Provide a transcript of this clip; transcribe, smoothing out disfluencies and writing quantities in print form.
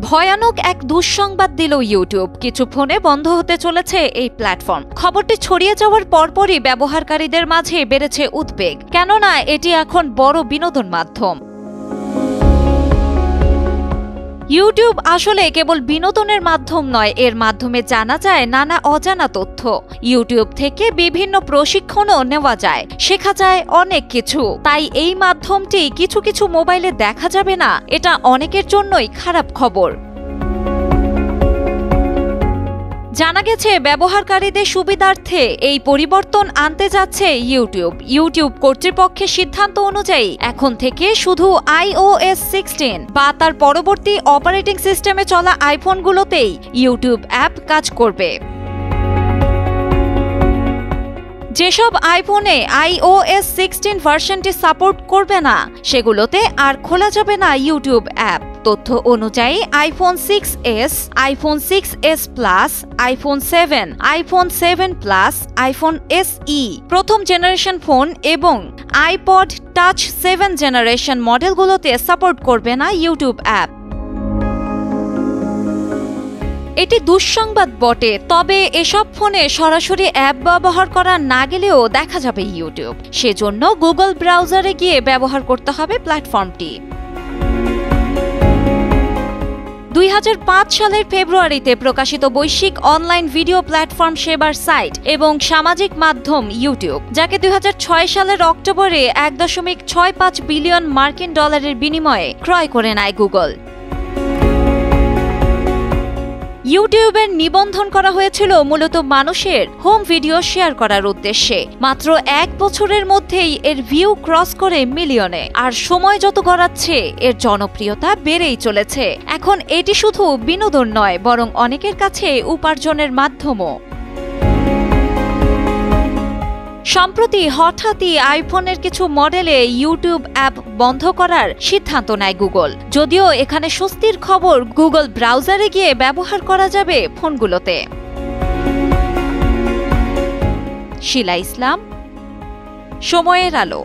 ভয়ানক এক দুঃসংবাদ দিল ইউটিউব। কিছু ফোনে বন্ধ হতে চলেছে এই প্ল্যাটফর্ম। খবরটি ছড়িয়ে যাওয়ার পরপরই ব্যবহারকারীদের মাঝে বেড়েছে উদ্বেগ, কেননা এটি এখন বড় বিনোদন মাধ্যম। ইউটিউব আসলে কেবল বিনোদনের মাধ্যম নয়, এর মাধ্যমে জানা যায় নানা অজানা তথ্য। ইউটিউব থেকে বিভিন্ন প্রশিক্ষণও নেওয়া যায়, শেখা যায় অনেক কিছু। তাই এই মাধ্যমটি কিছু কিছু মোবাইলে দেখা যাবে না, এটা অনেকের জন্যই খারাপ খবর। জানা গেছে ব্যবহারকারীদের সুবিধার্থে এই পরিবর্তন আনতে যাচ্ছে ইউটিউব কর্তৃপক্ষের সিদ্ধান্ত অনুযায়ী এখন থেকে শুধু iOS 16 বা তার পরবর্তী অপারেটিং সিস্টেমে চলা আইফোনগুলোতেই ইউটিউব অ্যাপ কাজ করবে। যেসব আইফোনে iOS 16 ভার্সনটি সাপোর্ট করবে না, সেগুলোতে আর খোলা যাবে না ইউটিউব অ্যাপ। তথ্য অনুযায়ী iPhone 6s, iPhone 6s plus, iPhone 7, iPhone 7 plus, iPhone SE প্রথম জেনারেশন ফোন এবং আইপড টাচ 7 জেনারেশন মডেলগুলোতে সাপোর্ট করবে না ইউটিউব অ্যাপ। এটি দুঃসংবাদ বটে, তবে এসব ফোনে সরাসরি অ্যাপ ব্যবহার করা না গেলেও দেখা যাবে ইউটিউব। সেজন্য গুগল ব্রাউজারে গিয়ে ব্যবহার করতে হবে প্ল্যাটফর্মটি। 2005 সালের ফেব্রুয়ারিতে প্রকাশিত বৈশ্বিক অনলাইন ভিডিও প্ল্যাটফর্ম সেবার সাইট এবং সামাজিক মাধ্যম ইউটিউব, যাকে 2006 সালের অক্টোবরে $1.65 বিলিয়ন মার্কিন ডলারের বিনিময়ে ক্রয় করে নেয় গুগল। ইউটিউবের নিবন্ধন করা হয়েছিল মূলত মানুষের হোম ভিডিও শেয়ার করার উদ্দেশ্যে। মাত্র 1 বছরের মধ্যেই এর ভিউ ক্রস করে মিলিয়নে, আর সময় যত গড়াচ্ছে এর জনপ্রিয়তা বেড়েই চলেছে। এখন এটি শুধু বিনোদন নয়, বরং অনেকের কাছে উপার্জনের মাধ্যমও। সম্প্রতি হঠাৎই আইফোনের কিছু মডেলে ইউটিউব অ্যাপ বন্ধ করার সিদ্ধান্ত নেয় গুগল। যদিও এখানে স্বস্তির খবর, গুগল ব্রাউজারে গিয়ে ব্যবহার করা যাবে ফোনগুলোতে। শিলা ইসলাম, সময়ের আলো।